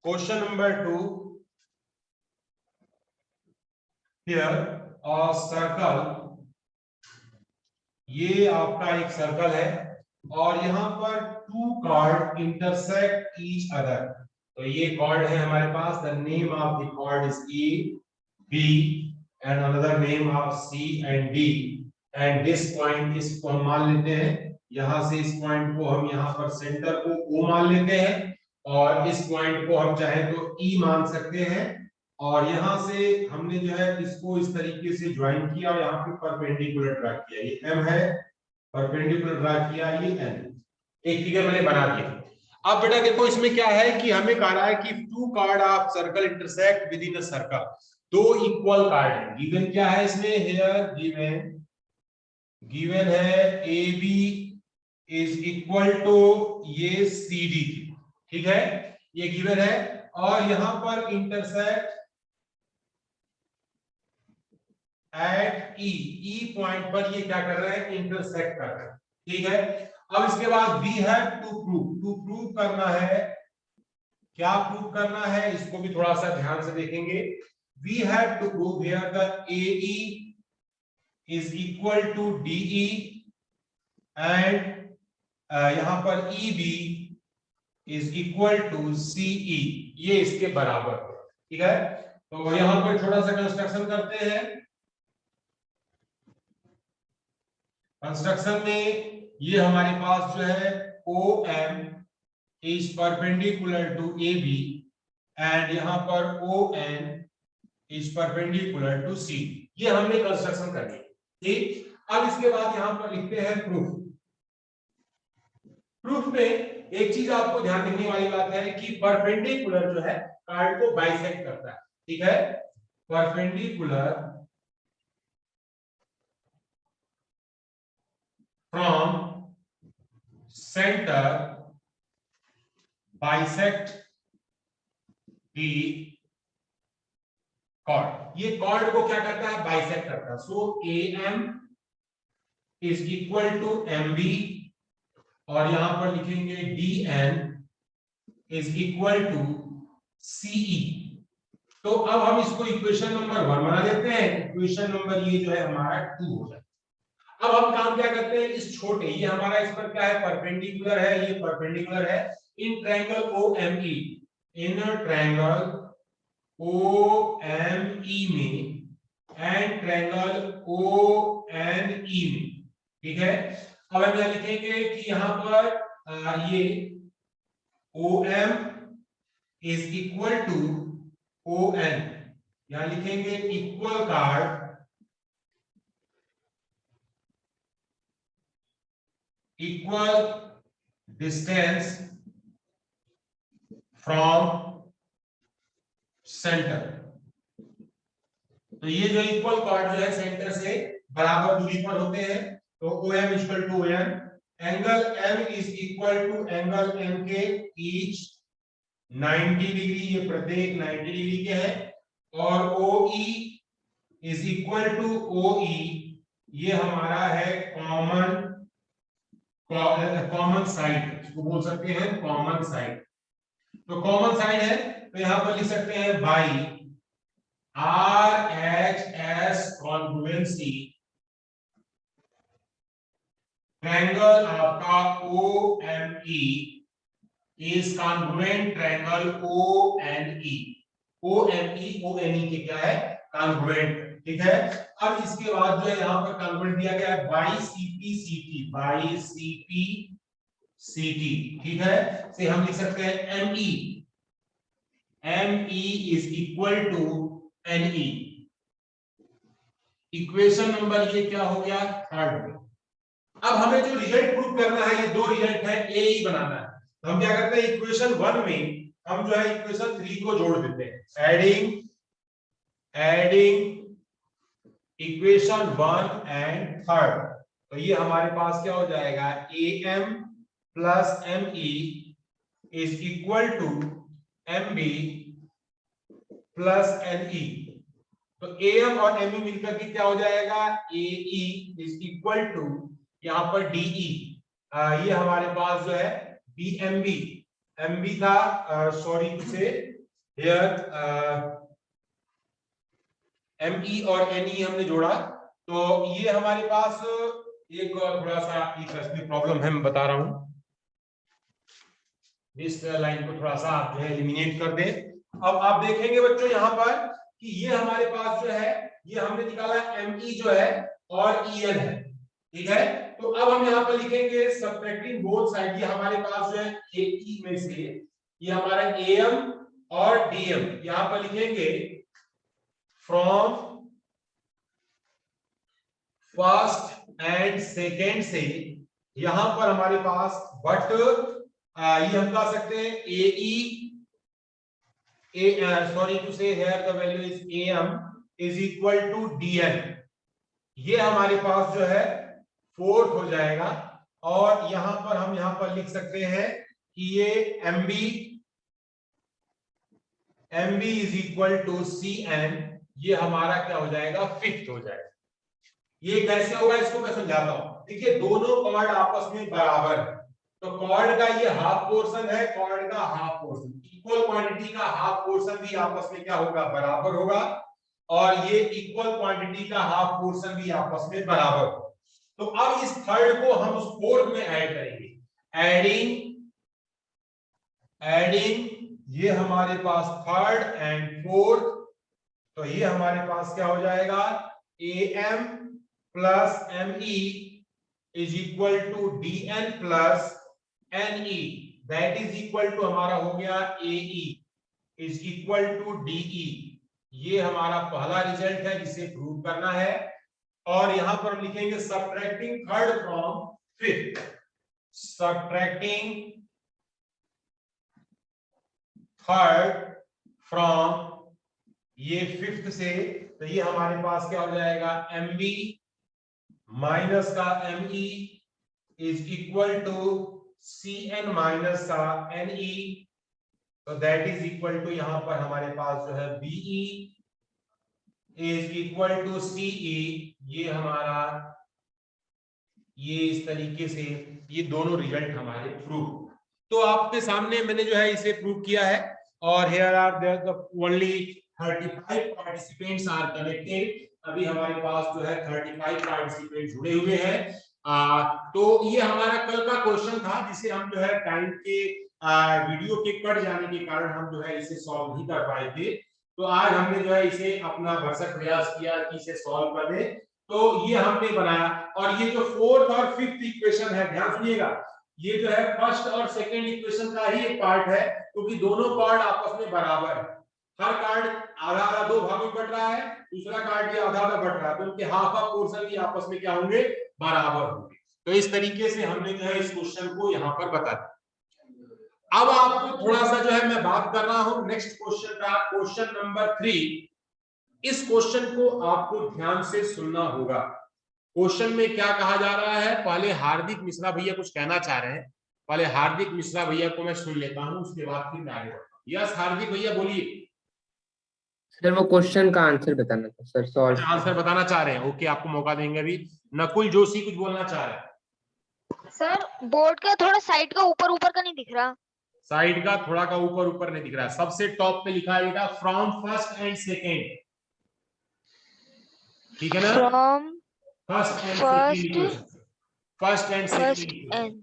Question number 2 here a circle, ये आपका एक सर्कल है और यहाँ पर two chord intersect each other. तो ये कॉर्ड है हमारे पास, the name of the chord is A B and another name of C and D and this point, इसको हम मान लेते हैं, यहां से इस पॉइंट को हम यहाँ पर सेंटर को ओ मान लेते हैं और इस पॉइंट को हम चाहे तो ई मान सकते हैं और यहां से हमने जो है इसको इस तरीके से ज्वाइन किया और यहाँ पे परपेंडिकुलर ड्रा किया, ये एम है, परपेंडिकुलर ड्रा किया, ये एन, एक फिगर मैंने बना दिया। अब बेटा देखो इसमें क्या है कि हमें कह रहा है कि two chord of circle intersect with in a circle, दो इक्वल कार्ड है। गिवन क्या है इसमें, हियर गिवन है A B is equal to ये सी डी, ठीक है, ये गिवन है और यहां पर इंटरसेक्ट एट ई पॉइंट पर ये क्या कर रहे हैं, इंटरसेक्ट कर रहे हैं, ठीक है। अब इसके बाद वी हैव टू प्रूव करना है, क्या प्रूव करना है इसको भी थोड़ा सा ध्यान से देखेंगे। We have to prove here the AE is equal to DE and यहां पर EB is equal to CE, ये इसके बराबर, ठीक है। तो यहां पर छोटा सा कंस्ट्रक्शन करते हैं। कंस्ट्रक्शन में ये हमारे पास जो है O M is perpendicular to A B and यहां पर O N is perpendicular to C, ये हमने कंस्ट्रक्शन करनी है, ठीक। अब इसके बाद यहां पर लिखते हैं प्रूफ। प्रूफ में एक चीज आपको ध्यान रखने वाली बात है कि परपेंडिकुलर जो है कार्ड को बाइसेक्ट करता है, ठीक है। Perpendicular from centre bisect the chord, ये कॉर्ड को क्या करता है, बाइसेक्ट करता है। So A M is equal to M B और यहां पर लिखेंगे D N is equal to C E. तो अब हम इसको इक्वेशन नंबर 1 बना देते हैं, इक्वेशन नंबर ये जो है हमारा 2 हो जाए। अब हम काम क्या करते हैं, इस छोटे, ये हमारा इस पर क्या है, परपेंडिकुलर है, ये परपेंडिकुलर है in triangle O M E, in triangle O M E में and triangle O N E में, ठीक है। अब हम यहां लिखेंगे कि यहां पर ये O M is equal to O N, यहां लिखेंगे equal chord equal distance from centre. तो ये जो इक्वल कार्ड जो है सेंटर से बराबर दूरी पर होते हैं, तो O M equal to N, angle M is equal to angle M के ईच 90 डिग्री, ये प्रत्येक 90 डिग्री के हैं और O E is equal to O E, ये हमारा है कॉमन साइड, इसको बोल सकते हैं कॉमन साइड। तो कॉमन साइड है तो यहां पर लिख सकते हैं by R H S congruency, triangle आपका O M E is congruent triangle O N E, O M E O N E के क्या है, कॉन्ग्रुएंट, ठीक है। अब इसके बाद जो है यहाँ पर कॉन्ग्रुएंट दिया गया है by CP CT, by CP CT, ठीक है। से हम लिख सकते हैं M E is equal to N E. Equation number ये क्या हो गया, थर्ड में। अब हमें जो रिजल्ट प्रूव करना है, ये दो रिजल्ट है, ए ई बनाना है। तो हम क्या करते हैं, इक्वेशन 1 में हम जो है इक्वेशन 3 को जोड़ देते हैं, एडिंग इक्वेशन 1 एंड थर्ड। तो ये हमारे पास क्या हो जाएगा, A M plus M E is equal to M B plus N E. तो ए एम और एम ई मिलकर के क्या हो जाएगा, ए ई इज इक्वल टू यहां पर डीई, ये हमारे पास जो है बी एम बी था, सॉरी से हियर ME और NE हमने जोड़ा, तो ये हमारे पास एक थोड़ा सा इसमें प्रॉब्लम है, मैं बता रहा हूं। इस लाइन को थोड़ा सा आप जो है एलिमिनेट कर दें। अब आप देखेंगे बच्चों यहाँ पर कि ये हमारे पास जो है, ये हमने निकाला ME जो है और EN है, ठीक है। तो अब हम यहाँ पर लिखेंगे सबट्रैक्टिंग बोथ साइड, ये हमारे पास जो है AE में से ये हमारा AM और DM यहाँ पर लिखेंगे फ्रॉम फर्स्ट एंड सेकेंड से, यहां पर हमारे पास बट ये हम कह सकते हैं sorry to say here the value is AM is equal to DN, ये हमारे पास जो है फोर्थ हो जाएगा। और यहां पर हम यहां पर लिख सकते हैं कि ये MB is equal to CN, ये हमारा क्या हो जाएगा, फिफ्थ हो जाएगा। ये कैसे होगा इसको मैं समझाता हूं। देखिए दोनों कॉर्ड आपस में बराबर है, तो कॉर्ड का ये हाफ पोर्शन है, कॉर्ड का हाफ पोर्शन, इक्वल क्वांटिटी का हाफ पोर्शन भी आपस में क्या होगा, बराबर होगा। और ये इक्वल क्वांटिटी का हाफ पोर्शन भी आपस में बराबर होगा। तो अब इस थर्ड को हम उस फोर्थ में ऐड करेंगे, एडिंग ये हमारे पास थर्ड एंड फोर्थ, तो ये हमारे पास क्या हो जाएगा, AM plus ME is equal to DN plus NE, that is equal to हमारा हो गया AE is equal to DE। ये हमारा पहला रिजल्ट है जिसे प्रूव करना है। और यहां पर हम लिखेंगे subtracting third from fifth, subtracting third from ये फिफ्थ से, तो ये हमारे पास क्या हो जाएगा, MB माइनस का ME is equal to CN minus का NE, तो दैट इज इक्वल टू यहां पर हमारे पास जो है BE is equal to CE, ये हमारा ये इस तरीके से ये दोनों रिजल्ट हमारे प्रूव। तो आपके सामने मैंने जो है इसे प्रूव किया है। और here are there the only 35 participants are connected, अभी हमारे पास जो है 35 पार्टिसिपेंट जुड़े हुए हैं। तो ये हमारा कल का क्वेश्चन था जिसे हम जो है टाइम के वीडियो के कट जाने के कारण हम जो है इसे सॉल्व नहीं कर पाए थे। तो आज हमने जो है इसे अपना भरसक प्रयास किया कि इसे सॉल्व कर दे, तो ये हमने बनाया। और ये जो फोर्थ और फिफ्थ इक्वेशन है, ध्यान सुनिएगा, ये जो है फर्स्ट और सेकंड इक्वेशन का ही एक पार्ट है, क्योंकि दोनों कार्ड आपस में बराबर है। हर कार्ड आधा आधा दो भागों में बट रहा है, दूसरा कार्ड भी आधा आधा बट रहा है, तो उनके हाफ हाफ पोर्शन भी आपस में क्या होंगे, बराबर होंगे। तो इस तरीके से हमने जो है इस क्वेश्चन को यहाँ पर बता दिया। अब आपको थोड़ा सा जो है मैं बात कर रहा हूं नेक्स्ट क्वेश्चन का, क्वेश्चन नंबर 3। इस क्वेश्चन को आपको ध्यान से सुनना होगा। क्वेश्चन में क्या कहा जा रहा है, पहले हार्दिक मिश्रा भैया कुछ कहना चाह रहे हैं, पहले हार्दिक मिश्रा भैया को मैं सुन लेता हूं, उसके बाद फिर मैं आगे बढ़ता हूं। यस हार्दिक भैया बोलिए। सर वो क्वेश्चन का आंसर बताना था सर, सॉल्व आंसर बताना चाह रहे हैं, ओके आपको मौका देंगे। अभी नकुल जोशी कुछ बोलना चाह रहे हैं। सर बोर्ड का थोड़ा साइड का ऊपर ऊपर का नहीं दिख रहा, साइड का थोड़ा का ऊपर ऊपर नहीं दिख रहा है, सबसे टॉप पे लिखा है बेटा फ्रॉम फर्स्ट एंड सेकेंड, ठीक है ना, फ्रॉम फर्स्ट एंड सेकेंड,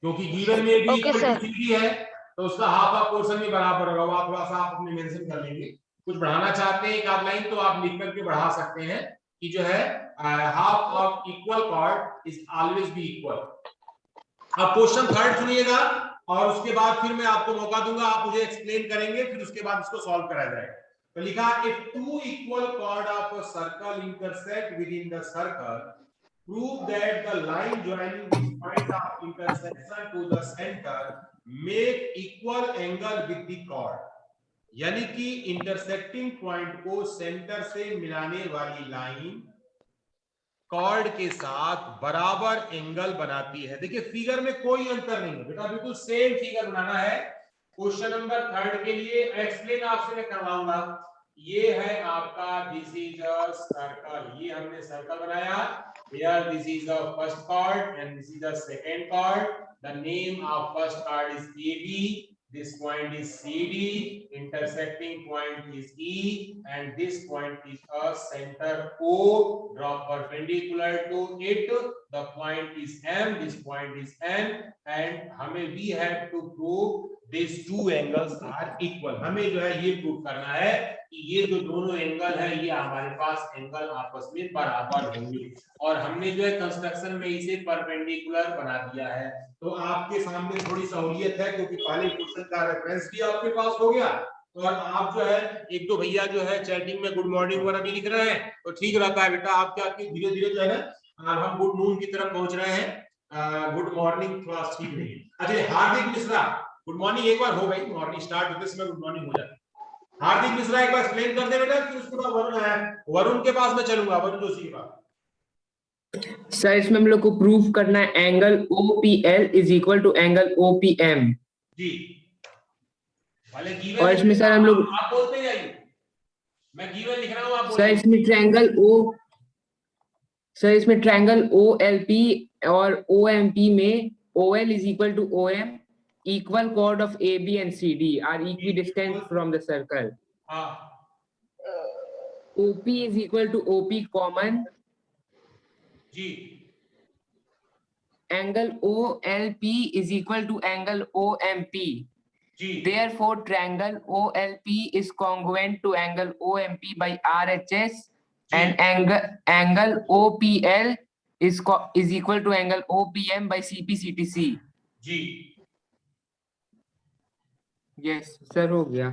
क्योंकि गिवन में भी ओके सर, सीधी है तो उसका हाफ हाफ पोर्शन भी बराबर होगा। वो थोड़ा सा आप अपने मेंशन कर लेंगे, कुछ बढ़ाना चाहते हैं एक आध लाइन तो आप लिख करके बढ़ा सकते हैं कि जो है half of equal part is always be equal. अब क्वेश्चन थर्ड सुनिएगा और उसके बाद फिर मैं आपको मौका दूंगा, आप मुझे एक्सप्लेन करेंगे, फिर उसके बाद इसको सॉल्व कराया जाएगा। तो लिखा if two equal cord of a circle intersect with in the circle, prove that the line joining the point of intersection to the center make equal angle with the chord। यानी कि intersecting point को centre से मिलाने वाली line cord के साथ बराबर angle बनाती है। देखिए फिगर में कोई अंतर नहीं है बेटा, बिल्कुल सेम फिगर बनाना है। क्वेश्चन नंबर थर्ड के लिए एक्सप्लेन आपसे मैं करवाऊंगा। ये है आपका दिस इज अ सर्कल, ये हमने सर्कल बनाया। Here this is the first chord and this is the second chord. The name of first chord is AB, this point is CD, intersecting point is E, and this point is a center O, draw perpendicular to it, the point is M, this point is N, and हमें we have to prove these two angles are equal. हमें जो है ये prove करना है कि ये जो दोनों एंगल है ये हमारे पास एंगल आपस में बराबर होंगे, और हमने जो है कंस्ट्रक्शन में इसे परपेंडिकुलर बना दिया है। तो आपके सामने थोड़ी सहूलियत है क्योंकि पहले क्वेश्चन का रेफरेंस भी आपके पास हो गया, और आप जो है एक दो भैया जो है चैटिंग में गुड मॉर्निंग वगैरह भी लिख रहे हैं, तो ठीक रहता है बेटा। आपके आपके धीरे धीरे जो है ना हम गुड नून की तरफ पहुंच रहे हैं। गुड मॉर्निंग थोड़ा ठीक नहीं है। अच्छा, हार्दिक मिश्रा गुड मॉर्निंग एक बार हो गई, मॉर्निंग स्टार्ट होते समय गुड मॉर्निंग हो जाती है। हार्दिक मिश्रा एक बार एक्सप्लेन कर दे बेटा कि उसके बाद वरुण है, वरुण के पास मैं चलूंगा, वरुण जोशी के पास। सर इसमें हम लोग को प्रूफ करना है angle OPL is equal to angle OPM जी, वाले गिवन और इसमें सर हम लोग आप बोलते जाइए, मैं गिवन लिख रहा हूं आप सर बोलिए। इसमें ट्रायंगल OLP और OMP में OL is equal to OM, equal chord of AB and CD are equidistant from the circle. हाँ OP is equal to OP common. जी, Angle OLP is equal to angle OMP. जी, Therefore, triangle OLP is congruent to angle OMP by RHS, and angle OPL is equal to angle OPM by CPCTC. जी। Yes, sir, हो गया।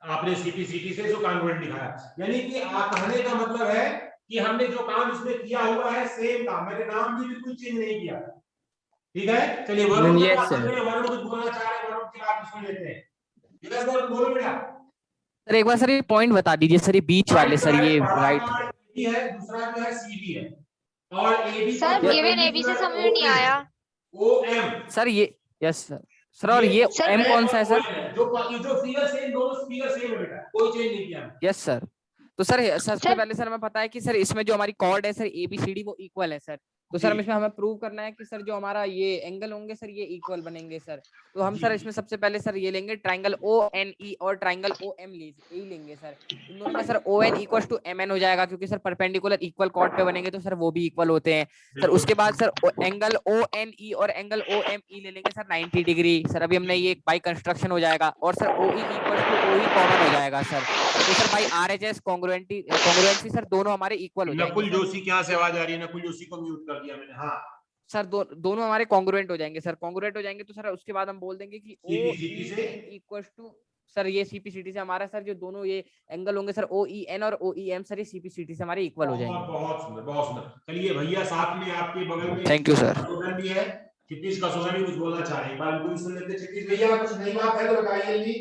आपने CPCT से जो congruent दिखाया, यानी कि आप कहने का मतलब है कि हमने जो काम इसमें किया हुआ है सेम काम, मैंने नाम भी बिल्कुल चेंज नहीं किया। ठीक है, चलिए वरुण के पास चलते हैं। वरुण कुछ बोलना चाह रहे हैं, वरुण की बात सुन लेते हैं। यस वरुण, बोलो बेटा। सर एक बार सर ये पॉइंट बता दीजिए सर, ये बीच वाले सर, ये राइट है, दूसरा जो है CD है, और AB सर गिवन AB से समझ में नहीं आया। OM सर ये, यस सर सर, और ये M कौन सा है सर? जो फिगर सेम, दोनों फिगर सेम है बेटा, कोई चेंज नहीं किया। Yes sir. तो सर सबसे पहले सर हमें पता है कि सर इसमें जो हमारी कॉर्ड है सर ABCD वो इक्वल है सर। तो सर इसमें हमें प्रूव करना है कि सर जो हमारा ये एंगल होंगे सर ये इक्वल बनेंगे सर। तो हम सर इसमें सबसे पहले सर ये लेंगे ट्रायंगल ONE और ट्रायंगल OM लेंगे सर। इन दोनों में sir ON equal to MN हो जाएगा क्योंकि सर परपेंडिकुलर इक्वल कॉर्ड पे बनेंगे तो सर वो भी इक्वल होते हैं सर। उसके बाद सर एंगल ONE और एंगल OME ले लेंगे सर 90 डिग्री सर। अभी हमने ये बाई कंस्ट्रक्शन हो जाएगा और sir OE equal to OE common हो जाएगा सर। तो sir by RHS congruency sir दोनों हमारे इक्वल हो जाएंगे। नकुल जोशी क्या से आवाज आ रही है? नकुल जोशी को म्यूट कर दिया मैंने। हाँ सर दोनों हमारे कॉन्ग्रुएंट हो जाएंगे सर। कॉन्ग्रुएंट हो जाएंगे तो सर उसके बाद हम बोल देंगे कि OEN इक्वल टू सर ये CPCT से हमारा सर जो दोनों ये एंगल होंगे सर OEN और OEM सर ये CPCT से हमारे इक्वल हो जाएंगे। बहुत सुंदर, बहुत सुंदर। चलिए भैया साथ में आपके बगल में थैंक यू सर भी है, क्षितिज का भी कुछ बोलना चाह रहे हैं, बात पूरी सुन लेते। क्षितिज भैया कुछ नई बात है तो बताइए जी।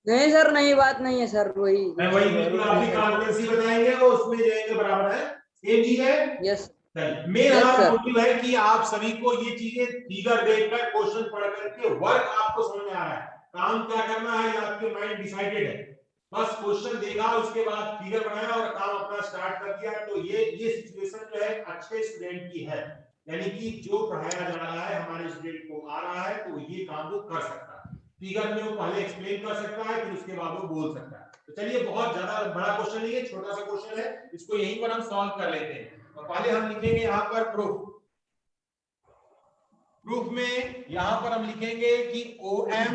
नहीं सर नई बात नहीं है सर, वही बिल्कुल आपकी कॉन्फिडेंसी बताएंगे वो उसमें जाएंगे बराबर है, सेम चीज है। यस मेरा मोटिव है कि आप सभी को ये चीजें फिगर देखकर क्वेश्चन पढ़ करके वर्क आपको समझ में आ रहा है, काम क्या करना है ये आपके माइंड डिसाइडेड है। बस क्वेश्चन देखा उसके बाद फिगर बनाया और काम अपना स्टार्ट कर दिया। तो ये सिचुएशन जो है अच्छे स्टूडेंट की है, यानी कि जो पढ़ाया जा रहा है हमारे स्टूडेंट को आ रहा है तो ये काम वो कर सकता है। फिगर में वो पहले एक्सप्लेन कर सकता है फिर उसके बाद वो बोल सकता है। तो चलिए बहुत ज्यादा बड़ा क्वेश्चन नहीं है, छोटा सा क्वेश्चन है, इसको यहीं पर हम सॉल्व कर लेते हैं। तो पहले हम लिखेंगे यहाँ पर प्रूफ में यहाँ पर हम लिखेंगे कि OM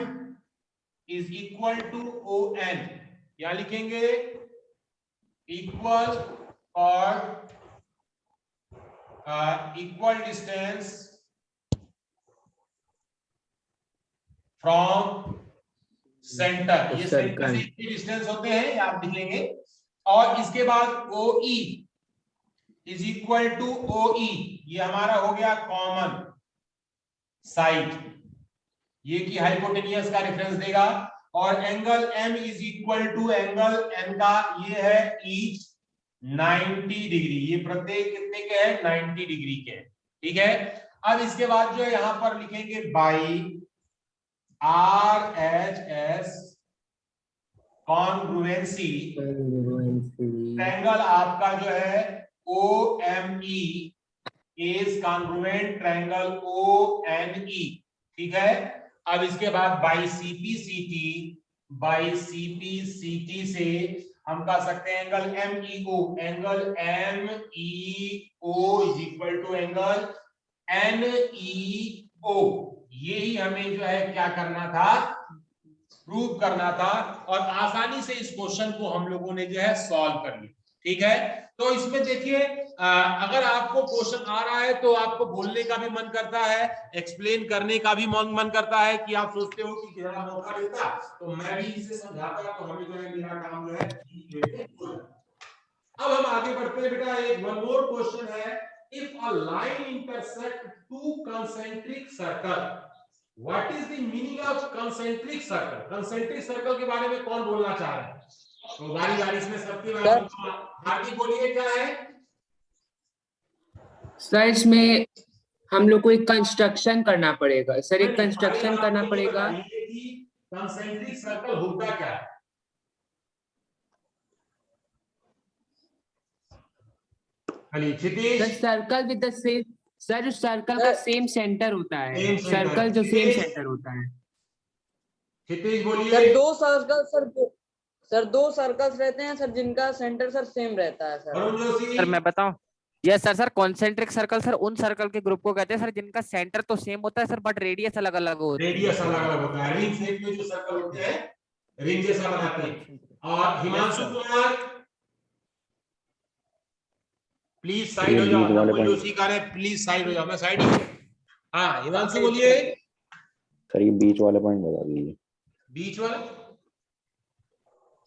is equal to ON, क्या लिखेंगे? इक्वल और इक्वल डिस्टेंस फ्रॉम सेंटर, ये सेंटर से इतनी डिस्टेंस होते हैं आप लिखेंगे। और इसके बाद OE is equal to OE, ये हमारा हो गया कॉमन साइड, ये की हाइपोटेनियस का रेफरेंस देगा। और angle M is equal to angle N का, ये है ईच 90 डिग्री, ये प्रत्येक कितने के हैं? 90 डिग्री के, ठीक है। अब इसके बाद जो है यहां पर लिखेंगे बाई RHS कॉन्ग्रुएंसी, ट्रायंगल आपका जो है OME is congruent triangle ONE, ठीक है। अब इसके बाद बाई सीपी से हम कह सकते हैं angle M E O is equal to angle N E O. यही हमें जो है क्या करना था, प्रूव करना था, और आसानी से इस क्वेश्चन को हम लोगों ने जो है सॉल्व कर लिया। ठीक है, तो इसमें देखिए अगर आपको क्वेश्चन आ रहा है तो आपको बोलने का भी मन करता है, एक्सप्लेन करने का भी मन करता है कि आप सोचते हो कि जरा मौका देता तो मैं भी इसे समझाता, तो हमें जो है मेरा काम जो है अब हम आगे बढ़ते हैं बेटा। एक वन मोर क्वेश्चन है, if a line intersect two concentric circle, what is the meaning of concentric circle? Concentric circle के बारे में कौन बोलना चाह रहा है? तो बारी बारी इसमें सबके बारे में हार्दिक बोलिए, क्या है सर इसमें हम लोग को एक कंस्ट्रक्शन करना पड़ेगा सर, एक कंस्ट्रक्शन करना पड़ेगा। कंसेंट्रिक सर्कल होता क्या है? Sir circle with the same, sir जो सर्कल का सेम सेंटर होता है, Same center. सर्कल जो सेम सेंटर होता है। क्षितिज बोलिए। सर दो सर्कल्स रहते हैं सर जिनका सेंटर सर सेम रहता है सर। अरुण जोशी। सर मैं बताऊं, yes sir, concentric circle sir उन सर्कल के ग्रुप को कहते हैं सर जिनका सेंटर तो सेम होता है सर, बट रेडियस अलग अलग होती है। रेडियस अलग अलग होता है, रिंग शेप में जो सर्कल होते हैं रिंग जैसा बनाते हैं। और हिमांशु कुमार प्लीज साइड हो जाओ, अरुण जोशी कह रहे हैं प्लीज साइड हो जाओ, मैं साइड ही हूं। हाँ हिमांशु बोलिए। सर ये बीच वाले पॉइंट बता दीजिए। बीच वाला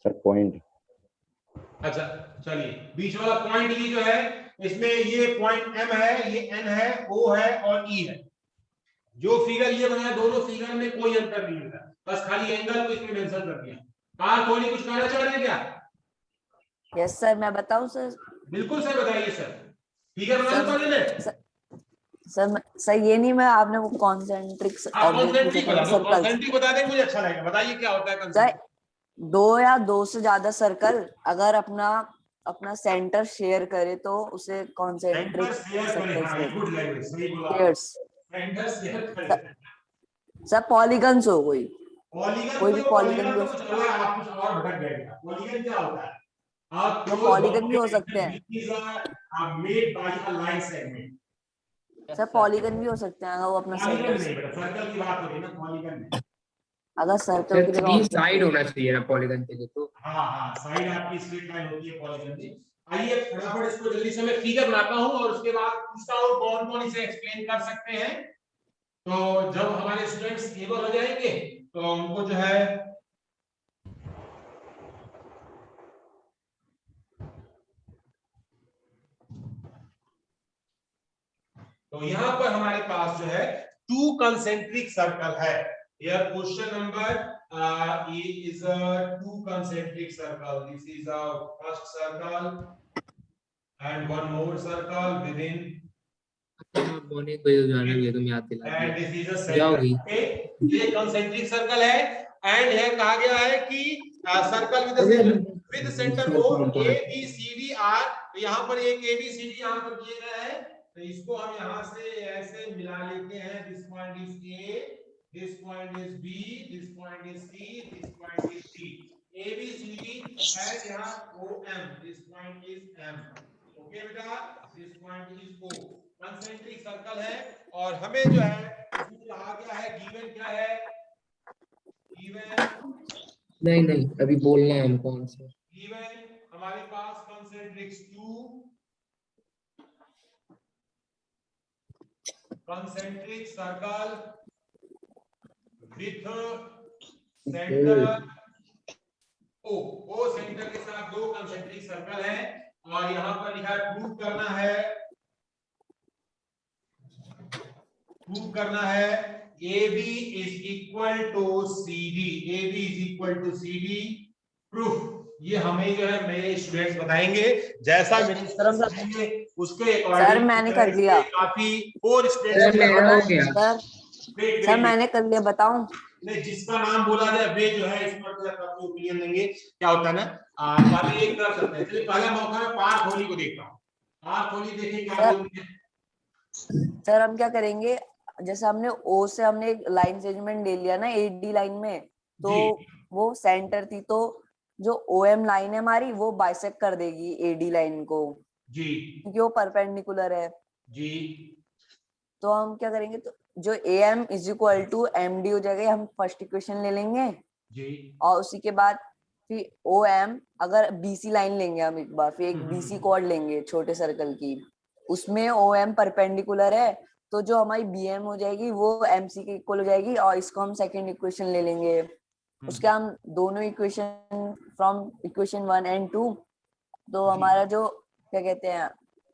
सर पॉइंट, अच्छा चलिए, बीच वाला पॉइंट ये जो है, इसमें ये पॉइंट एम है, ये एन है, ओ है और ई है। जो फिगर ये बनाया दोनों फिगर में कोई अंतर नहीं होता, बस खाली एंगल को इसमें मेंशन कर दिया। पार कोई कुछ कहना चाह रहे हैं क्या? यस सर, मैं बताऊं सर? बिल्कुल सर बताइए सर, फिगर बना दो पहले ने। सर ये नहीं, मैं आपने वो कॉन्सेंट्रिक कॉन्सेंट्रिक बता दें, मुझे अच्छा लगेगा, बताइए क्या होता है कॉन्सेंट्रिक? दो या दो से ज्यादा सर्कल अगर अपना सेंटर शेयर करे तो उसे कॉन्सेंट्रिक सर पॉलीगन्स हो कोई भी पॉलीगन भी आप कुछ और भटक गए। पॉलीगन क्या होता है? पॉलीगन भी हो सकते हैं सर, पॉलीगन भी हो सकते हैं अगर वो अपना सेंटर सर्कल की बात हो रही है ना, पॉलीगन में अगर सर्कल की जगह साइड होना चाहिए ना पॉलीगन के लिए, तो हाँ साइड आपकी स्ट्रेट लाइन होती है पॉलीगन की। आइए फटाफट इसको जल्दी से मैं फिगर बनाता हूं और उसके बाद पूछता हूं कौन कौन इसे एक्सप्लेन कर सकते हैं। तो जब हमारे स्टूडेंट्स एबल हो जाएंगे तो उनको जो है तो यहां पर हमारे पास जो है टू कंसेंट्रिक सर्कल है। Here question number is a two concentric circle. This is a first circle and one more circle within. बोने कोई जाने भी तुम याद दिला And this is a center. Okay, ये concentric circle है and यह कहा गया है कि circle with the center O A B C D R। तो यहाँ पर एक A B C D यहाँ पर दिए गए हैं, तो इसको हम यहाँ से ऐसे मिला लेते हैं। This point is A, this point is B, this point is C, this point is D, A B C D and यहाँ O M, this point is M। Okay बेटा, this point is O। Concentric circle है और हमें जो है इसमें कहा गया है गिवन क्या है? गिवन नहीं अभी बोलना है हमको आंसर। गिवन हमारे पास concentrics two concentric circle with center O centre के साथ दो concentric सर्कल है और यहाँ पर लिखा है प्रूव करना है AB is equal to CD, AB is equal to CD। Proof ये हमें जो है मेरे स्टूडेंट्स बताएंगे, जैसा मेरे बताएंगे उसके अकॉर्डिंग। सर मैंने कर लिया, काफी और सर मैंने कर लिया, बताऊं? नहीं, जिसका नाम बोला जाए वे जो है इस पर काफी ओपिनियन देंगे। क्या होता है ना, अभी एक कर सकते हैं। चलिए पहला मौका है पार्थ होली को देखता हूँ। पार्थ होली देखें क्या बोलते हैं। सर हम क्या करेंगे, जैसे हमने ओ से हमने एक लाइन सेगमेंट ले लिया ना एडी लाइन में, तो जी। वो सेंटर थी, तो जो ओएम लाइन है हमारी वो बाइसेक्ट कर देगी एडी लाइन को, जी। क्योंकि वो परपेंडिकुलर है। जी। तो हम क्या करेंगे, तो जो A M is equal to M D हो जाएगा, हम फर्स्ट इक्वेशन ले लेंगे। जी। और उसी के बाद फिर ओ एम, अगर बीसी लाइन लेंगे हम एक बार, फिर एक बीसी कॉर्ड लेंगे छोटे सर्कल की, उसमें ओ एम परपेंडिकुलर है, तो जो हमारी बी एम हो जाएगी वो एम सी के इक्वल हो जाएगी, और इसको हम सेकेंड इक्वेशन ले लेंगे। उसके हम दोनों इक्वेशन फ्रॉम इक्वेशन 1 and 2, तो हमारा जो क्या कहते हैं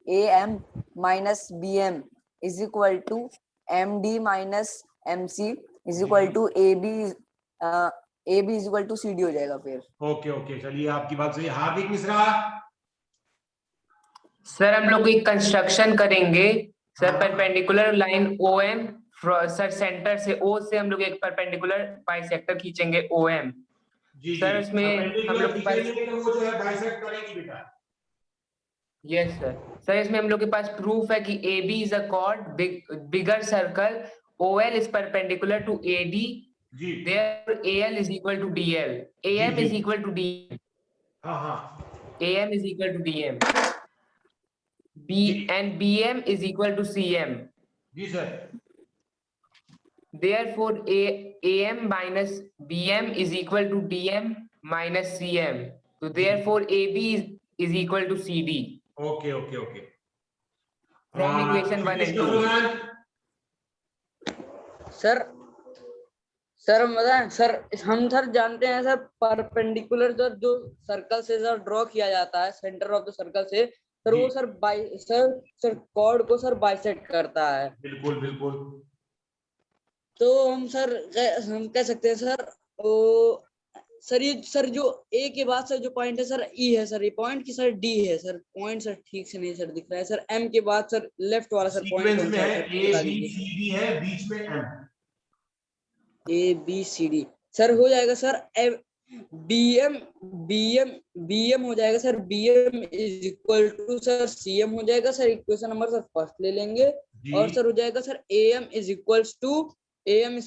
A M minus B M is equal to M D minus M C is equal to A B is equal to C D हो जाएगा फिर। ओके ओके, चलिए आपकी बात सही है। हार्दिक मिश्रा। सर हम लोग एक कंस्ट्रक्शन करेंगे सर, हाँ। Perpendicular line OM sir, centre से ओ से हम लोग एक परपेंडिकुलर बाइसेक्टर खींचेंगे ओएम। जी सर जी, उसमें हम perpendicular लोग के पास, खींचेंगे तो वो जो है बाइसेक्ट करेगी बेटा। Yes sir. सर इसमें हम लोग के पास प्रूफ है कि A B is a chord bigger circle, OL is perpendicular to A D, जी। therefore AL is equal to DL, AM जी, is जी। equal to DM, हाँ हाँ। AM is equal to DM, जी। and BM is equal to CM. जी सर। Therefore AM minus BM is equal to DM minus CM. So therefore AB is equal to CD. Okay okay okay. From equation 1 and 2. Sir sir बताएं sir, हम sir जानते हैं sir perpendicular जो circle से sir draw किया जाता है centre of the circle से, सर जी। वो सर कॉर्ड को सर बाइसेक्ट करता है। बिल्कुल बिल्कुल। तो हम कह सकते हैं सर ओ सर ये सर जो ए के बाद सर जो पॉइंट है सर ई है सर, ये पॉइंट की सर डी है सर, पॉइंट सर ठीक से नहीं सर दिख रहा है सर। एम के बाद सर लेफ्ट वाला सर पॉइंट सीक्वेंस कौन में सा है, है सर ए बता बी दीजिए। सी डी है, बीच में M. A B C D sir हो जाएगा sir B M B M हो जाएगा sir, B M is equal to sir C M हो जाएगा sir. Equation number sir first ले लेंगे जी। और सर हो जाएगा sir A M is equals to M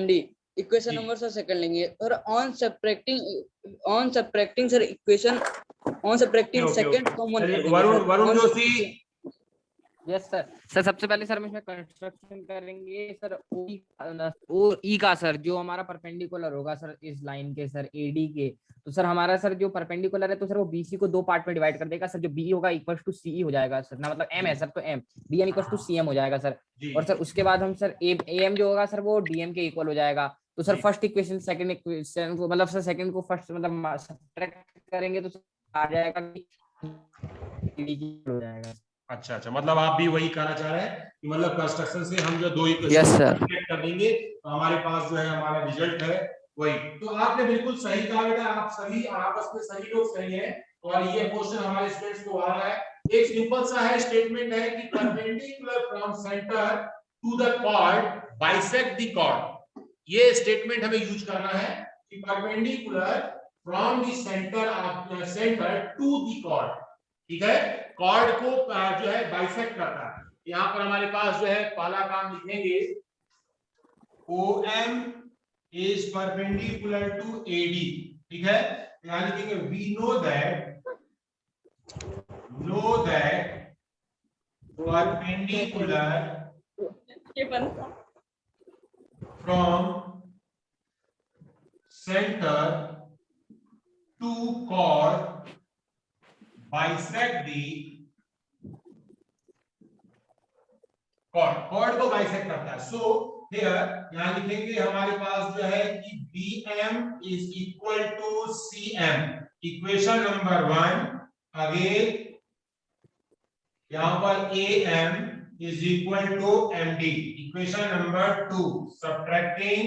D. Equation जी। नंबर सर सेकंड लेंगे और on subtracting sir equation on subtracting okay, second okay. Common चलिए, कर देंगे Varun sir. Varun On Joshi. Yes sir. Sir सबसे पहले सर हम इसमें कंस्ट्रक्शन करेंगे सर ओ ई का सर, जो हमारा परपेंडिकुलर होगा सर इस लाइन के सर एडी के। तो सर हमारा सर जो परपेंडिकुलर है तो सर वो बीसी को दो पार्ट में डिवाइड कर देगा सर, जो बी होगा इक्वल टू सी हो जाएगा सर ना, मतलब एम है सर तो M, D M equal to C M हो जाएगा सर। जी। और सर उसके बाद हम सर ए एम जो होगा सर वो डीएम के इक्वल हो जाएगा। तो सर जी। फर्स्ट इक्वेशन सेकंड इक्वेशन को मतलब सर सेकंड को फर्स्ट मतलब सब्ट्रैक्ट करेंगे तो आ जाएगा हो जाएगा। अच्छा अच्छा, मतलब आप भी वही कहना चाह रहे हैं कि मतलब कंस्ट्रक्शन से हम जो दो Yes, इक्वेशन sir. कर देंगे तो हमारे पास जो है हमारा रिजल्ट है वही। तो आपने बिल्कुल सही कहा बेटा, आप सभी आपस में सही लोग सही हैं और ये क्वेश्चन हमारे स्टूडेंट्स को आ रहा है। एक सिंपल सा है स्टेटमेंट है कि perpendicular from centre to the chord bisect the chord. ये स्टेटमेंट हमें यूज करना है कि perpendicular from the centre to the chord, ठीक है, कॉर्ड को जो है बाइसेक्ट करता है। यहाँ पर हमारे पास जो है पहला काम लिखेंगे OM is perpendicular to AD, ठीक है, यहाँ लिखेंगे we know that perpendicular from center to chord bisect the chord को बाइसेक्ट करता है। सो हियर यहां लिखेंगे हमारे पास जो है कि BM is equal to CM। Equation number 1 again यहां पर AM is equal to MD। Equation number 2 subtracting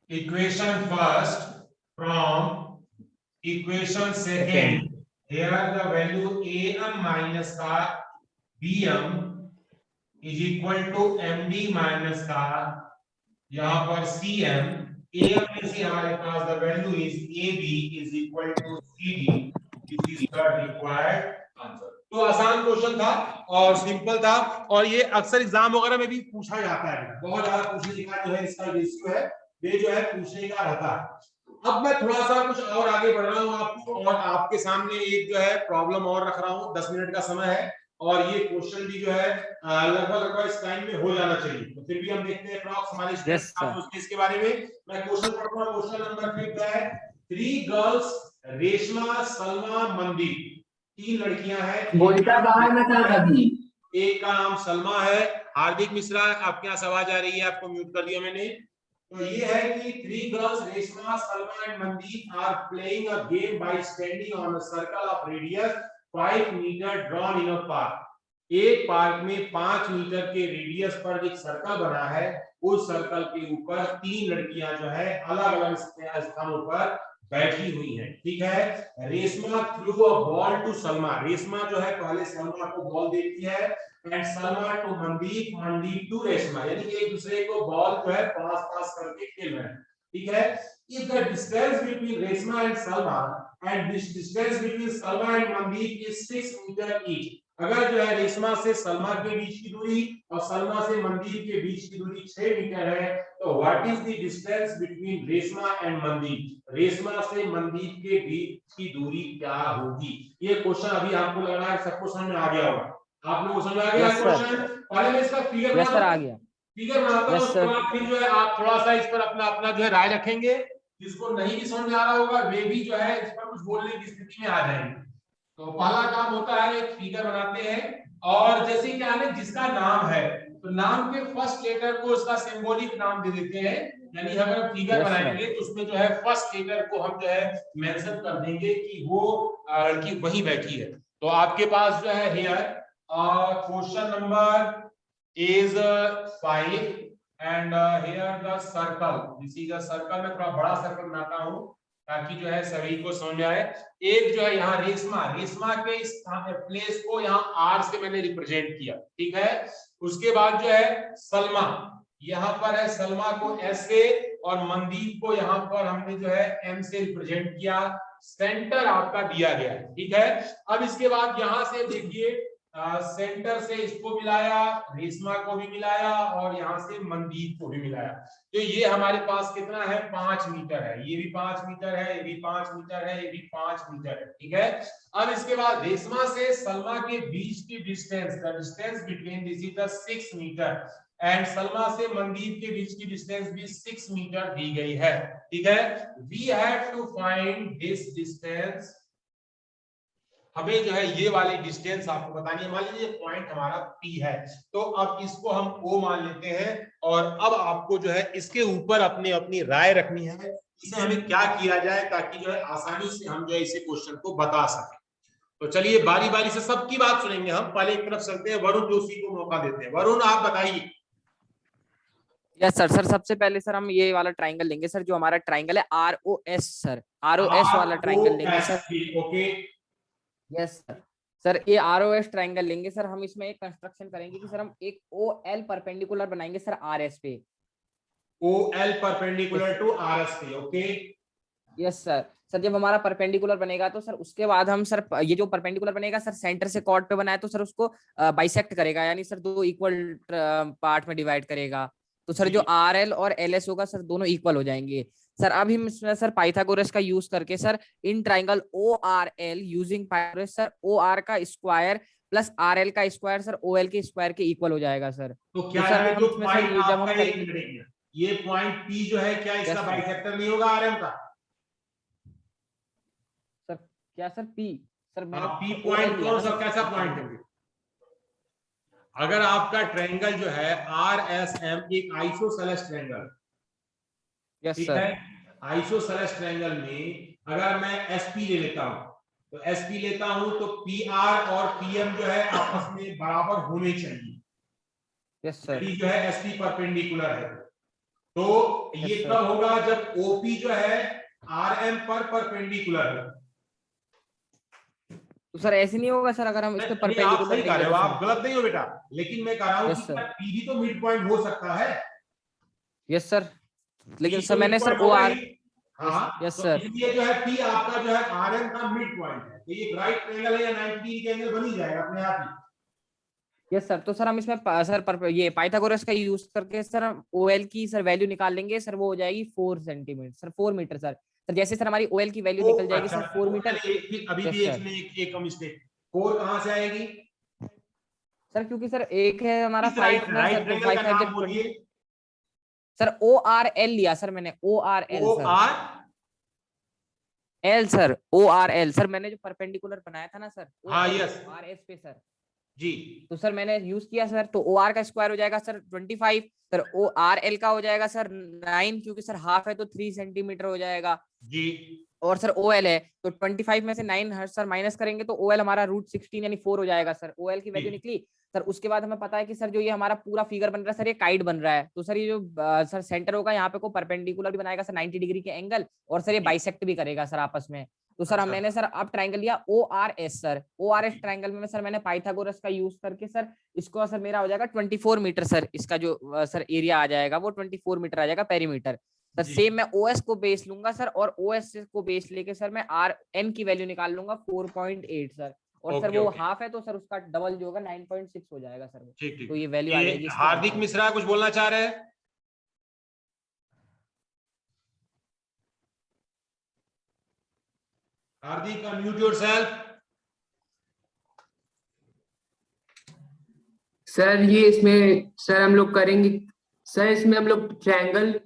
equation first from equation second, here the value AM minus का BM is equal to MD minus का यहाँ पर CM। AM में से हमारे पास the value is AB is equal to CD. This is the required answer. तो आसान question था और सिंपल था, और ये अक्सर एग्जाम वगैरह में भी पूछा जाता है, बहुत ज्यादा पूछने का जो है इसका रेशियो है, ये जो है पूछने का रहता है। अब मैं थोड़ा सा कुछ और आगे बढ़ रहा हूँ आपको, और आपके सामने एक जो है प्रॉब्लम और रख रहा हूँ, 10 मिनट का समय है, और ये क्वेश्चन भी जो है लगभग इस टाइम में हो जाना चाहिए, तो फिर भी हम देखते हैं अप्रॉक्स हमारे स्टूडेंट्स क्या सोचते हैं इसके बारे में। मैं क्वेश्चन पढ़ता हूँ, क्वेश्चन नंबर 5 है, 3 गर्ल्स रेशमा, सलमा, मनदीप, 3 लड़कियां हैं, बोलता बाहर मत आ कभी। एक का नाम सलमा है। हार्दिक मिश्रा, आपके यहाँ से आवाज आ रही है, आपको म्यूट कर दिया मैंने। तो ये है कि 3 girls Reshma, Salma and Mandeep are playing a game by standing on a circle of radius 5 metre drawn in a park. एक पार्क में 5 मीटर के रेडियस पर एक सर्कल बना है, उस सर्कल के ऊपर 3 लड़कियां जो है अलग अलग स्थानों पर बैठी हुई हैं, ठीक है। Reshma threw a ball to Salma, Reshma जो है पहले सलमा को बॉल देती है, and Salma to Mandeep, Mandeep to Reshma, यानी एक दूसरे को बॉल जो है पास पास करके खेल रहे हैं, ठीक है। If the distance between Reshma and Salma and this distance between Salma and Mandeep is 6 metre each, अगर जो है रेशमा से सलमा के बीच की दूरी और सलमा से मनदीप के बीच की दूरी 6 मीटर है, तो what is the distance between Reshma and Mandeep, Reshma से मनदीप के बीच की दूरी क्या होगी। ये क्वेश्चन अभी आपको लग रहा है सबको समझ में आ गया होगा, आप लोगों को समझ आ गया क्वेश्चन। पहले मैं इसका फिगर यस सर, आ गया। फिगर बनाता हूं, Yes, उसके sir. बाद फिर जो है आप थोड़ा सा इस पर अपना अपना जो है राय रखेंगे, जिसको नहीं भी समझ में आ रहा होगा वे भी जो है इस पर कुछ बोलने की स्थिति में आ जाएंगे। तो पहला काम होता है एक फिगर बनाते हैं, और जैसे क्या है जिसका नाम है तो नाम के फर्स्ट लेटर को उसका सिंबॉलिक नाम दे देते हैं, यानी अगर फिगर Yes, sir. बनाएंगे तो उसमें जो है फर्स्ट लेटर को हम जो है मेंशन कर देंगे कि वो लड़की वहीं बैठी है। तो आपके पास जो है here question number is 5 and here the circle, this is a circle, मैं थोड़ा बड़ा सर्कल बनाता हूँ ताकि जो है सभी को समझ में आए। एक जो है यहाँ रेशमा, रेशमा के इस प्लेस को यहाँ आर से मैंने रिप्रेजेंट किया, ठीक है। उसके बाद जो है सलमा, यहाँ पर है सलमा को एस से, और मनदीप को यहाँ पर हमने जो है एम से रिप्रेजेंट किया, सेंटर आपका दिया गया है, ठीक है। अब इसके बाद यहाँ से देखिए सेंटर से इसको मिलाया, रेशमा को भी मिलाया, और यहाँ से मनदीप को भी मिलाया, तो ये हमारे पास कितना है 5 मीटर है, ये भी 5 मीटर है, ये भी 5 मीटर है, ये भी 5 मीटर है, ठीक है। अब इसके बाद रेशमा से सलमा के बीच की distance, the distance between this is the 6 metre, and Salma से मनदीप के बीच की डिस्टेंस भी 6 मीटर दी गई है, ठीक है। We have to find this distance, हमें जो है ये वाली डिस्टेंस आपको बतानी है। मान लीजिए पॉइंट हमारा P है, तो अब इसको हम O मान लेते हैं, और अब आपको जो है इसके ऊपर अपनी अपनी राय रखनी है, इसे हमें क्या किया जाए ताकि जो है आसानी से हम जो है इसे क्वेश्चन को बता सकें। तो चलिए बारी बारी से सबकी बात सुनेंगे हम, पहले एक तरफ चलते हैं, वरुण जोशी को मौका देते हैं। वरुण आप बताइए। यस सर, सर सबसे पहले सर हम ये वाला ट्राइंगल लेंगे सर, जो हमारा ट्राइंगल है ROS सर, ROS वाला ट्राइंगल लेंगे sir. Okay, yes sir, sir ये ROS ट्राइंगल लेंगे सर, हम इसमें एक कंस्ट्रक्शन करेंगे कि सर हम एक OL परपेंडिकुलर बनाएंगे सर RS पे, OL परपेंडिकुलर टू RS पे, ओके। Yes sir. सर जब हमारा परपेंडिकुलर बनेगा तो सर उसके बाद हम सर ये जो परपेंडिकुलर बनेगा सर सेंटर से कॉर्ड पे बनाए तो सर उसको बाइसेक्ट करेगा, यानी सर 2 इक्वल पार्ट में डिवाइड करेगा, तो सर जो RL और LS होगा सर दोनों इक्वल हो जाएंगे। सर अब हम इसमें सर पाइथागोरस का यूज करके sir in triangle ORL using Pythagoras sir OR का स्क्वायर प्लस RL का स्क्वायर सर OL के स्क्वायर के इक्वल हो जाएगा सर। तो क्या सर ये हम जो इसमें पॉइंट सर ये जब हम आपका करेंगे ये पॉइंट P जो है क्या इसका बाइसेक्टर नहीं होगा RM का? सर क्या sir P sir P point कौन सा कैसा पॉइंट है? अगर आपका ट्रायंगल जो है RSM एक आइसोसेलेस ट्रायंगल, यस ठीक सर, है, आइसोसेलेस ट्रायंगल में अगर मैं SP ले लेता हूं, तो SP लेता हूं तो PR और PM जो है आपस में बराबर होने चाहिए, यस सर, यदि जो है SP परपेंडिकुलर है, तो ये Yes, sir. कब होगा जब OP जो है RM पर परपेंडिकुलर है। तो सर ऐसे नहीं होगा सर अगर हम इस पे नहीं, आप परपेंडिकुलर सही कह रहे हो, लेंगे आप गलत नहीं हो बेटा, लेकिन मैं कह रहा हूं Yes, कि sir. P भी तो मिड पॉइंट हो सकता है। यस सर, लेकिन P सर तो मैंने mid सर point होगा OR ही। हाँ, यस तो सर। इसलिए जो है P आपका जो है RM का मिड पॉइंट है, तो ये राइट ट्रायंगल है या 90 डिग्री के एंगल बन ही जाएगा अपने आप ही। यस सर, तो सर हम इसमें ये पाइथागोरस का यूज करके सर हम OL की सर वैल्यू निकाल लेंगे सर, वो हो जाएगी 4 centimetre sir, 4 metre sir. Sir जैसे सर हमारी OL की वैल्यू तो निकल जाएगी अच्छा, सर 4 तो मीटर। अभी यस भी सर। इसमें एक मिस्टेक, 4 कहां से आएगी? सर क्योंकि सर एक है हमारा किस 5 राइट ना राइट सर, तो ट्रायंगल 5 का 5 नाम जब 20 बोलिए। सर ORL लिया सर मैंने, ORL sir. OR L sir, ORL sir, मैंने जो परपेंडिकुलर बनाया था ना सर, हाँ, OL यस RS पे सर, जी। तो सर मैंने यूज किया सर, तो OR का स्क्वायर हो जाएगा सर 25 सर, ORL का हो जाएगा सर 9, क्योंकि सर हाफ है तो 3 सेंटीमीटर हो जाएगा। जी और सर OL है तो 25 में से 9 हर सर माइनस करेंगे तो OL हमारा √16 यानी 4 हो जाएगा सर, OL की वैल्यू जी। निकली। सर उसके बाद हमें पता है कि सर जो ये हमारा पूरा फिगर बन रहा है सर, ये काइट बन रहा है, तो सर ये जो सर सेंटर होगा यहाँ पे को परपेंडिकुलर भी बनाएगा सर 90 डिग्री के एंगल, और सर ये बाइसेक्ट भी करेगा सर आपस में। तो सर अच्छा। मैंने सर अब ट्राइंगल लिया ORS सर, ORS ट्राइंगल में सर मैंने पाइथागोरस का यूज करके सर इसको सर मेरा हो जाएगा 24 मीटर सर, इसका जो सर एरिया आ जाएगा वो 24 मीटर आ जाएगा पेरीमीटर। सर जी। सेम मैं OS को बेस लूंगा सर, और OS को बेस लेके सर मैं RN की वैल्यू निकाल लूंगा 4.8 सर, और सर ओके वो ओके, हाफ है तो सर उसका डबल जो होगा 9.6 हो जाएगा सर वो। ठीक तो ठीक। ये वैल्यू आ ये जाएगी इसकी हार्दिक आंसर। मिश्रा कुछ बोलना चाह रहे हैं? हार्दिक, अनम्यूट योरसेल्फ। सर ये इसमें सर हम लोग करेंगे, सर इसमें हम लोग ट्रायंगल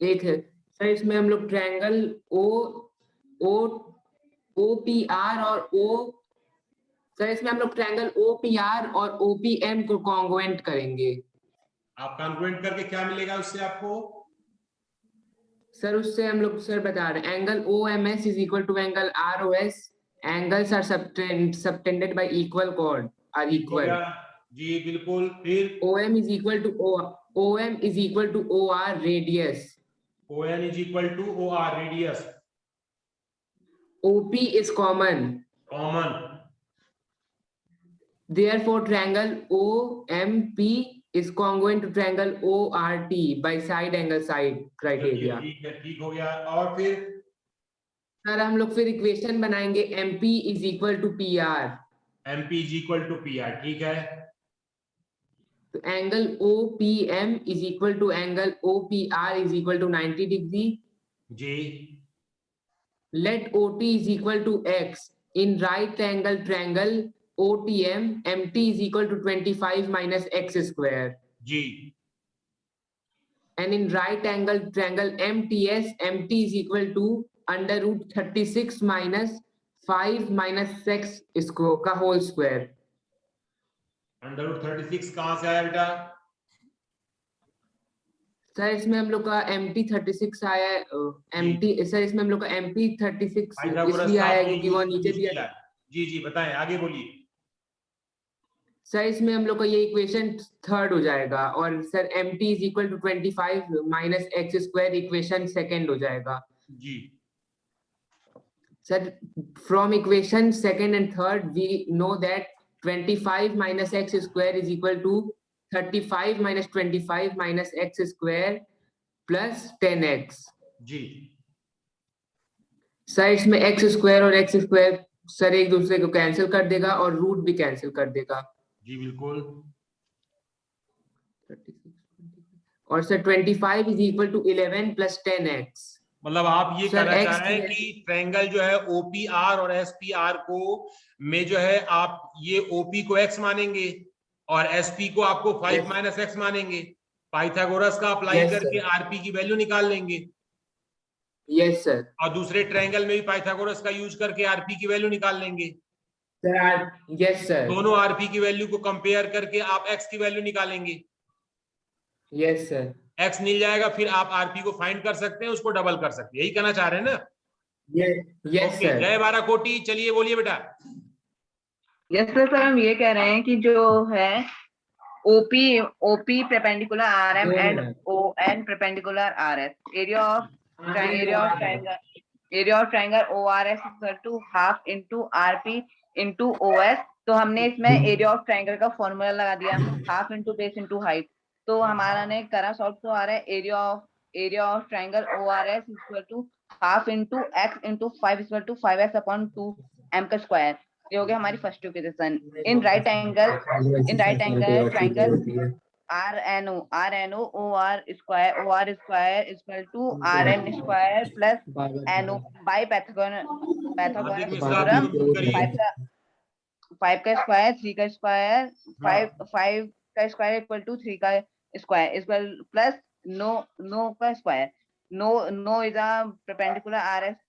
एक है सर, इसमें हम लोग ट्रायंगल ओ ओ OPR और O, सर इसमें हम लोग ट्रायंगल OPR और OPM को कॉन्ग्रुएंट करेंगे। आप कॉन्ग्रुएंट करके क्या मिलेगा उससे आपको? सर उससे हम लोग सर बता रहे हैं angle OMS is equal to angle ROS, angles are subtended by equal chord are ठीक हो इक्वल। गया जी, बिल्कुल। फिर OM is equal to OM is equal to OR radius. ON is equal to OR radius, OP is common. Common. Therefore, triangle OMP is congruent to triangle ORT by side angle side चलिए criteria. ठीक है, ठीक हो गया। और फिर sir हम लोग फिर इक्वेशन बनाएंगे MP is equal to PR. MP is equal to PR, ठीक है। तो angle OPM is equal to angle OPR is equal to 90 degree. जी Let OT is equal to X. In right angle triangle OTM, MT is equal to 25 minus X square. जी And in right angle triangle MTS, MT is equal to under root 36 minus 5 minus X square का whole square. √36 कहां से आया बेटा? Sir इसमें हम लोग का MT 36 आया है, MT सर इसमें हम लोग का MP 36 पाइथागोरस इसलिए का आया है आपने क्योंकि वो नीचे यूज दिया। किया है। जी जी, बताएं, आगे बोलिए। सर इसमें हम लोग का ये इक्वेशन थर्ड हो जाएगा, और sir MT is equal to 25 minus X square equation second हो जाएगा। जी Sir, from equation second and third, we know that 25 minus x square is equal to 35 minus 25 minus x square plus 10x. Ji sir इसमें x square और x square sir एक दूसरे को cancel कर देगा और रूट भी कैंसिल कर देगा। जी बिल्कुल। और sir 25 is equal to 11 plus 10x. मतलब आप ये सर कहना चाह x रहे हैं कि ट्रायंगल जो है OPR और SPR को में जो है आप ये OP को x मानेंगे और SP को आपको 5 माइनस x मानेंगे, पाइथागोरस का अप्लाई Yes, करके sir. RP की वैल्यू निकाल लेंगे, यस सर। और दूसरे ट्रायंगल में भी पाइथागोरस का यूज करके RP की वैल्यू निकाल लेंगे। Sir yes sir. दोनों RP की वैल्यू को कंपेयर करके आप x की वैल्यू निकालेंगे। Yes sir. x मिल जाएगा, फिर आप RP को फाइंड कर सकते हैं, उसको डबल कर सकते हैं, यही कहना चाह रहे हैं ना? Yes okay, sir. जय बारा कोटी, चलिए बोलिए बेटा। यस सर, हम ये कह रहे हैं कि जो है OP perpendicular RM and ON perpendicular RS, area of triangle ORS equal to half into RP into OS. तो हमने इसमें एरिया ऑफ ट्रायंगल का फॉर्मूला लगा दिया, half into base into height. तो हमारा ने करा सॉल्व, तो आ रहा है area of area of triangle ORS is equal to half into x into 5 is equal to 5x upon 2 m का square. ये हो गया हमारी first equation. In right angle triangle RNO OR square is equal to RN square plus NO by Pythagoras Hardik Mishra, theorem. Mute करिए. 5 का square 3 का square 5 का square equal to 3 का स्क्वायर इक्वल प्लस नो का square. NO is a perpendicular RS